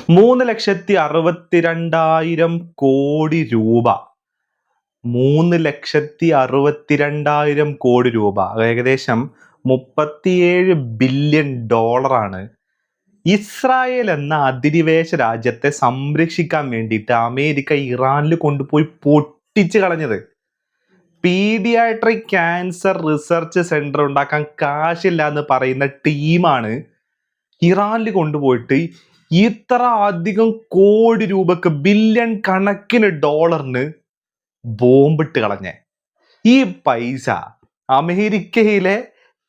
3,62,000 കോടി രൂപ. 3,62,000 കോടി രൂപ, ഏകദേശം 37 ബില്യൺ ഡോളറാണ് ഇസ്രായേൽ എന്ന അധിനിവേശ രാജ്യത്തെ സംരക്ഷിക്കാൻ വേണ്ടിയിട്ട് അമേരിക്ക ഇറാനിൽ കൊണ്ടുപോയി പൊട്ടിച്ചു കളഞ്ഞത്. പീഡിയാട്രിക് ക്യാൻസർ റിസർച്ച് സെന്റർ ഉണ്ടാക്കാൻ കാശില്ല എന്ന് പറയുന്ന ടീമാണ് ഇറാനിൽ കൊണ്ടുപോയിട്ട് ഇത്ര അധികം കോടി രൂപക്ക്, ബില്യൺ കണക്കിന് ഡോളറിന് ബോംബിട്ട് കളഞ്ഞേ. ഈ പൈസ അമേരിക്കയിലെ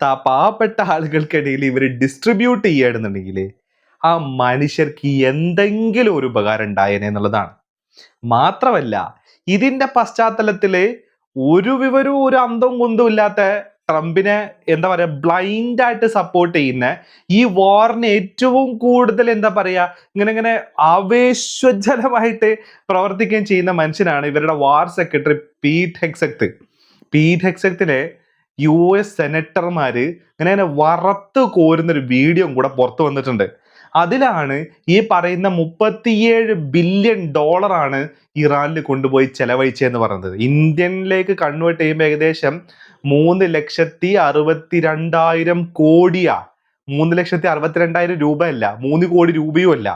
പാവപ്പെട്ട ആളുകൾക്കിടയിൽ ഇവർ ഡിസ്ട്രിബ്യൂട്ട് ചെയ്യുകയാണെന്നുണ്ടെങ്കിൽ ആ മനുഷ്യർക്ക് എന്തെങ്കിലും ഒരു ഉപകാരം ഉണ്ടായേനെ എന്നുള്ളതാണ്. മാത്രമല്ല, ഇതിന്റെ പശ്ചാത്തലത്തില് ഒരു വിവരവും ഒരു അന്തവും കുന്തവും ഇല്ലാത്ത ട്രംപിനെ എന്താ പറയാ ബ്ലൈൻഡ് ആയിട്ട് സപ്പോർട്ട് ചെയ്യുന്ന, ഈ വാറിന് ഏറ്റവും കൂടുതൽ എന്താ പറയാ ഇങ്ങനെ ആവേശോജ്വലമായിട്ട് പ്രവർത്തിക്കുകയും ചെയ്യുന്ന മനുഷ്യനാണ് ഇവരുടെ war secretary Pete Hegseth. Pete ഹെഗ്സെത്തിനെ US സെനറ്റർമാര് ഇങ്ങനെ വറുത്ത് കോരുന്നൊരു വീഡിയോ കൂടെ പുറത്തു വന്നിട്ടുണ്ട്. അതിലാണ് ഈ പറയുന്ന 37 ബില്യൺ ഡോളറാണ് ഇറാനിൽ കൊണ്ടുപോയി ചെലവഴിച്ചതെന്ന് പറയുന്നത്. ഇന്ത്യനിലേക്ക് കൺവേർട്ട് ചെയ്യുമ്പോൾ ഏകദേശം 3,62,000 കോടിയാ. 3,62,000 രൂപയല്ല, 3 കോടി രൂപയും അല്ല,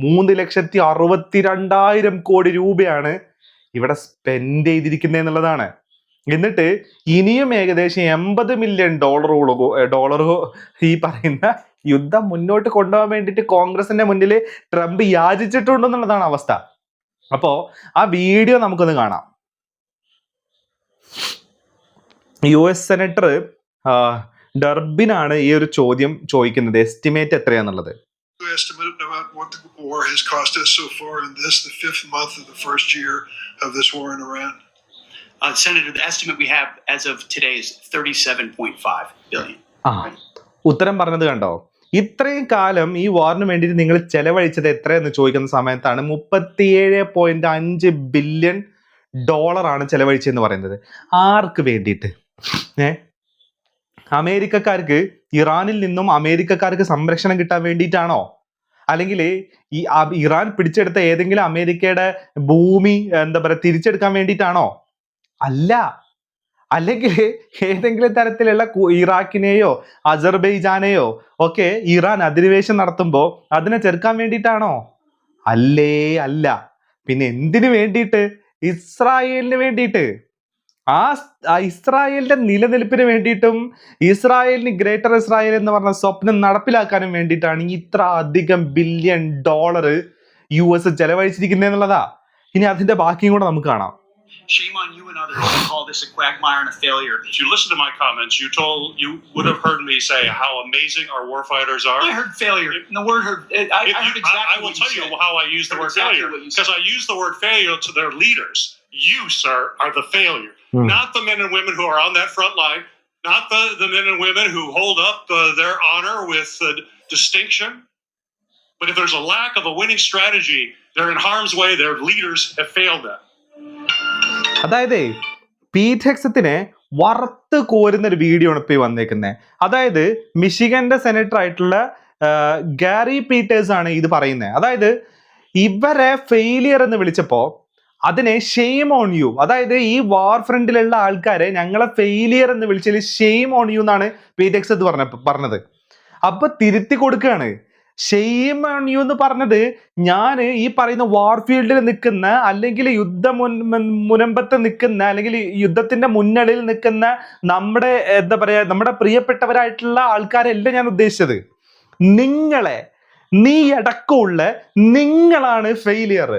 3,62,000 കോടി രൂപയാണ് ഇവിടെ സ്പെൻഡ് ചെയ്തിരിക്കുന്നത് എന്നുള്ളതാണ്. എന്നിട്ട് ഇനിയും ഏകദേശം 80 മില്യൺ ഡോളറോ ഈ പറയുന്ന യുദ്ധം മുന്നോട്ട് കൊണ്ടുപോകാൻ വേണ്ടിയിട്ട് കോൺഗ്രസിന്റെ മുന്നിൽ ട്രംപ് യാചിച്ചിട്ടുണ്ടെന്നുള്ളതാണ് അവസ്ഥ. അപ്പോ ആ വീഡിയോ നമുക്കൊന്ന് കാണാം. US സെനറ്റർ ഡർബിനാണ് ഈ ഒരു ചോദ്യം ചോദിക്കുന്നത്, estimate എത്രയാന്നുള്ളത്. Estimate about what the war has cost us so far in this, the 5th month of the first year of this war in Iran? Senator, the estimate we have as of today is 37.5 billion. ഉത്തരം പറഞ്ഞത് കണ്ടോ? ഇത്രയും കാലം ഈ വാറിന് വേണ്ടിയിട്ട് നിങ്ങൾ ചെലവഴിച്ചത് എത്രയെന്ന് ചോദിക്കുന്ന സമയത്താണ് 37.5 ബില്യൺ ഡോളറാണ് ചെലവഴിച്ചതെന്ന് പറയുന്നത്. ആർക്ക് വേണ്ടിയിട്ട്? അമേരിക്കക്കാർക്ക്, ഇറാനിൽ നിന്നും അമേരിക്കക്കാർക്ക് സംരക്ഷണം കിട്ടാൻ വേണ്ടിയിട്ടാണോ? അല്ലെങ്കിൽ ഈ ഇറാൻ പിടിച്ചെടുത്ത ഏതെങ്കിലും അമേരിക്കയുടെ ഭൂമി എന്താ പറയുക തിരിച്ചെടുക്കാൻ വേണ്ടിയിട്ടാണോ? അല്ല. അല്ലെങ്കിൽ ഏതെങ്കിലും തരത്തിലുള്ള ഇറാഖിനെയോ അസർബൈജാനെയോ ഒക്കെ ഇറാൻ അധിനിവേശം നടത്തുമ്പോൾ അതിനെ ചെറുക്കാൻ വേണ്ടിയിട്ടാണോ? അല്ല. പിന്നെ എന്തിനു വേണ്ടിയിട്ട്? ഇസ്രായേലിന് വേണ്ടിയിട്ട്. ആ ഇസ്രായേലിന്റെ നിലനിൽപ്പിന് വേണ്ടിയിട്ടും ഇസ്രായേലിന് ഗ്രേറ്റർ ഇസ്രായേൽ എന്ന് പറഞ്ഞ സ്വപ്നം നടപ്പിലാക്കാനും വേണ്ടിയിട്ടാണ് ഇത്ര അധികം ബില്യൺ ഡോളർ US ചെലവഴിച്ചിരിക്കുന്നത് എന്നുള്ളതാ. ഇനി അതിന്റെ ബാക്കിയും കൂടെ നമുക്ക് കാണാം. Shame on you and others who call this a quagmire and a failure. If you listen to my comments, you would have heard me say how amazing our warfighters are. I heard failure. The word heard. I heard exactly. I will tell you how I use the word failure, because I use the word failure to their leaders. You, sir, are the failure, not the men and women who are on that front line, not the men and women who hold up their honor with distinction. But if there's a lack of a winning strategy, they're in harm's way. Their leaders have failed them. അതായത് Pete ഹെഗ്സത്തിനെ വറുത്ത് കോരുന്ന ഒരു video ആണ് ഇപ്പോൾ വന്നേക്കുന്നത്. അതായത് മിഷിഗന്റെ senator ആയിട്ടുള്ള Gary Peter's ആണ് ഇത് പറയുന്നത്. അതായത് ഇവരെ ഫെയിലിയർ എന്ന് വിളിച്ചപ്പോൾ അതിനെ ഷെയിം ഓൺ യു, അതായത് ഈ വാർ ഫ്രണ്ടിലുള്ള ആൾക്കാരെ ഞങ്ങളെ ഫെയിലിയർ എന്ന് വിളിച്ചതിൽ ഷെയിം ഓൺ യു എന്നാണ് പീറ്റ് ഹെഗ്സത്ത് പറഞ്ഞത്. അപ്പൊ തിരുത്തി കൊടുക്കുകയാണ്. ഷെയിം ഓൺ യു എന്ന് പറഞ്ഞത് ഞാൻ ഈ പറയുന്ന വാർ ഫീൽഡിൽ നിൽക്കുന്ന, അല്ലെങ്കിൽ മുനമ്പത്ത് നിൽക്കുന്ന, അല്ലെങ്കിൽ യുദ്ധത്തിന്റെ മുന്നണിയിൽ നിൽക്കുന്ന നമ്മുടെ എന്താ പറയാ നമ്മുടെ പ്രിയപ്പെട്ടവരായിട്ടുള്ള ആൾക്കാരല്ല ഞാൻ ഉദ്ദേശിച്ചത്. നീ അടക്കമുള്ള നിങ്ങളാണ് ഫെയിലിയർ,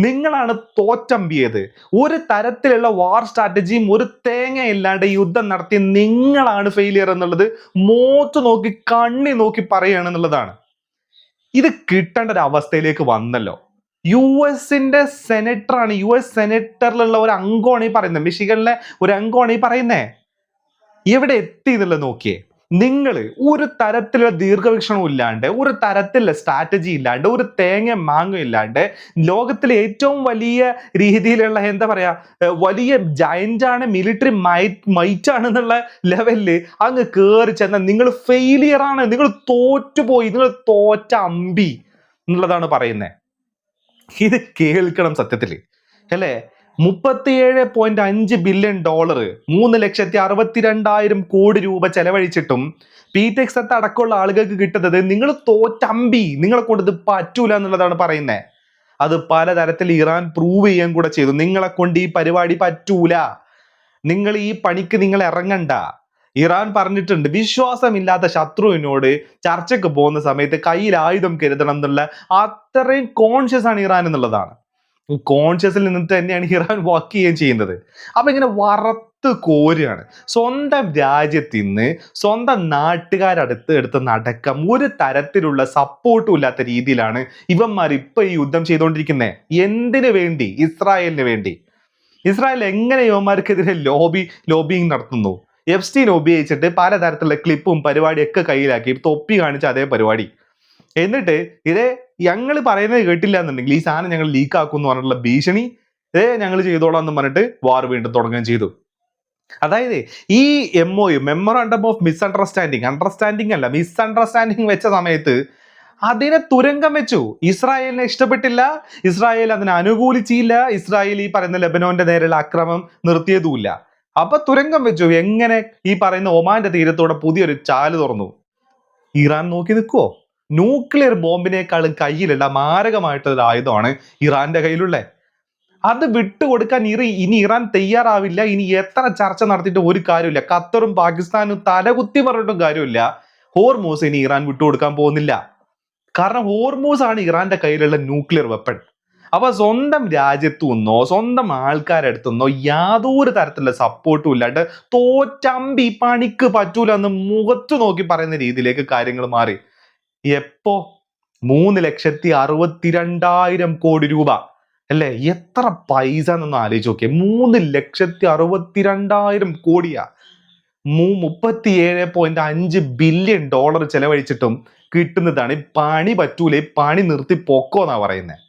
നിങ്ങളാണ് തോറ്റമ്പിയത്. ഒരു തരത്തിലുള്ള വാർ സ്ട്രാറ്റജിയും ഒരു തേങ്ങയില്ലാണ്ട് യുദ്ധം നടത്തിയ നിങ്ങളാണ് ഫെയിലിയർ എന്നുള്ളത് മോത്ത് നോക്കി കണ്ണി നോക്കി പറയുകയാണെന്നുള്ളതാണ്. ഇത് കിട്ടേണ്ട ഒരു അവസ്ഥയിലേക്ക് വന്നല്ലോ. US സെനറ്ററാണ്, US സെനറ്ററിലുള്ള ഒരു അംഗമാണ് ഈ പറയുന്നത്, മിഷിഗണിലെ ഒരു അംഗമാണ് ഈ പറയുന്നേ. എവിടെ എത്തി എന്നുള്ളത് നോക്കിയേ. നിങ്ങൾ ഒരു തരത്തിലുള്ള ദീർഘവീക്ഷണവും ഇല്ലാണ്ട്, ഒരു തരത്തിലുള്ള സ്ട്രാറ്റജി ഇല്ലാണ്ട്, ഒരു തേങ്ങ മാങ്ങ ഇല്ലാണ്ട്, ലോകത്തിലെ ഏറ്റവും വലിയ രീതിയിലുള്ള എന്താ പറയാ വലിയ ജയന്റാണ്, മിലിറ്ററി മൈറ്റ് ആണ് എന്നുള്ള ലെവലില് അങ്ങ് കയറി ചെന്ന നിങ്ങൾ ഫെയിലിയർ ആണ്, നിങ്ങൾ തോറ്റുപോയി, നിങ്ങൾ തോറ്റ അമ്പി എന്നുള്ളതാണ് പറയുന്നത്. ഇത് കേൾക്കണം സത്യത്തില്, അല്ലേ? $37.5 ബില്യൺ, 3,62,000 കോടി രൂപ ചെലവഴിച്ചിട്ടും പീറ്റെക്സ് അടക്കമുള്ള ആളുകൾക്ക് കിട്ടുന്നത് നിങ്ങൾ തോറ്റമ്പി, നിങ്ങളെ കൊണ്ട് ഇത് പറ്റൂല എന്നുള്ളതാണ് പറയുന്നത്. അത് പലതരത്തിൽ ഇറാൻ പ്രൂവ് ചെയ്യാൻ കൂടെ ചെയ്തു. നിങ്ങളെ കൊണ്ട് ഈ പരിപാടി പറ്റൂല, നിങ്ങൾ ഈ പണിക്ക് നിങ്ങൾ ഇറങ്ങണ്ട. ഇറാൻ പറഞ്ഞിട്ടുണ്ട്, വിശ്വാസമില്ലാത്ത ശത്രുവിനോട് ചർച്ചയ്ക്ക് പോകുന്ന സമയത്ത് കയ്യിൽ ആയുധം കരുതണം എന്നുള്ള അത്രയും കോൺഷ്യസ് ആണ് ഇറാൻ എന്നുള്ളതാണ്. കോൺഷ്യസിൽ നിന്നിട്ട് തന്നെയാണ് ഇറാൻ വർക്ക് ചെയ്യുകയും ചെയ്യുന്നത്. അപ്പൊ ഇങ്ങനെ വറുത്ത് കോരുകയാണ്. സ്വന്തം രാജ്യത്തിൽ നിന്ന് സ്വന്തം നാട്ടുകാരടുത്ത് എടുത്ത് നടക്കാം ഒരു തരത്തിലുള്ള സപ്പോർട്ടും ഇല്ലാത്ത രീതിയിലാണ് ഇവന്മാർ ഇപ്പൊ ഈ യുദ്ധം ചെയ്തുകൊണ്ടിരിക്കുന്നത്. എന്തിനു വേണ്ടി? ഇസ്രായേലിന് വേണ്ടി. ഇസ്രായേൽ എങ്ങനെ ഇവന്മാർക്കെതിരെ ലോബിങ് നടത്തുന്നു? എഫ്സ്റ്റീൻ ഉപയോഗിച്ചിട്ട് പലതരത്തിലുള്ള ക്ലിപ്പും പരിപാടിയൊക്കെ കയ്യിലാക്കി തൊപ്പി കാണിച്ച അതേ പരിപാടി. എന്നിട്ട് ഇതേ ഞങ്ങൾ പറയുന്നത് കേട്ടില്ല എന്നുണ്ടെങ്കിൽ ഈ സാധനം ഞങ്ങൾ ലീക്ക് ആക്കും എന്ന് പറഞ്ഞിട്ടുള്ള ഭീഷണി ഞങ്ങൾ ചെയ്തോളാം എന്ന് പറഞ്ഞിട്ട് വാർ വീണ്ടും തുടങ്ങുകയും ചെയ്തു. അതായത് ഈ MOU, മെമ്മോറാണ്ടം ഓഫ് അണ്ടർസ്റ്റാൻഡിങ് അല്ല, മിസ്അണ്ടർസ്റ്റാൻഡിങ് വെച്ച സമയത്ത് അതിനെ തുരങ്കം വെച്ചു. ഇസ്രായേലിനെ ഇഷ്ടപ്പെട്ടില്ല, ഇസ്രായേൽ അതിനെ അനുകൂലിച്ചില്ല, ഇസ്രായേൽ ഈ പറയുന്ന ലെബനോന്റെ നേരെയുള്ള ആക്രമണം നിർത്തിയതുമില്ല. അപ്പൊ തുരങ്കം വെച്ചു. എങ്ങനെ? ഈ പറയുന്ന ഒമാന്റെ തീരത്തോടെ പുതിയൊരു ചാല് തുറന്നു. ഇറാൻ നോക്കി നിൽക്കുവോ? ന്യൂക്ലിയർ ബോംബിനേക്കാളും കയ്യിലുള്ള മാരകമായിട്ടൊരു ആയുധമാണ് ഇറാന്റെ കയ്യിലുള്ളത്. അത് വിട്ടുകൊടുക്കാൻ ഇനി ഇറാൻ തയ്യാറാവില്ല. ഇനി എത്ര ചർച്ച നടത്തിയിട്ട് ഒരു കാര്യമില്ല. ഖത്തറും പാകിസ്ഥാനും തലകുത്തി പറഞ്ഞിട്ടും കാര്യമില്ല. ഹോർമൂസ് ഇനി ഇറാൻ വിട്ടുകൊടുക്കാൻ പോകുന്നില്ല. കാരണം ഹോർമൂസ് ആണ് ഇറാന്റെ കയ്യിലുള്ള ന്യൂക്ലിയർ വെപ്പൺ. അപ്പൊ സ്വന്തം രാജ്യത്തു നിന്നോ സ്വന്തം ആൾക്കാരെടുത്തുനിന്നോ യാതൊരു തരത്തിലുള്ള സപ്പോർട്ടും ഇല്ലാണ്ട് തോറ്റമ്പി, പണിക്ക് പറ്റൂല എന്ന് മുഖത്തു നോക്കി പറയുന്ന രീതിയിലേക്ക് കാര്യങ്ങൾ മാറി. എപ്പോ? 3,62,000 കോടി രൂപ അല്ലേ? എത്ര പൈസ എന്നൊന്ന് ആലോചിച്ച് നോക്കിയേ. 3,62,000 കോടിയാ. $37.5 ബില്യൺ ചെലവഴിച്ചിട്ടും കിട്ടുന്നതാണ്. പണി പറ്റൂലേ, പണി നിർത്തി പൊക്കോന്നാ പറയുന്നത്.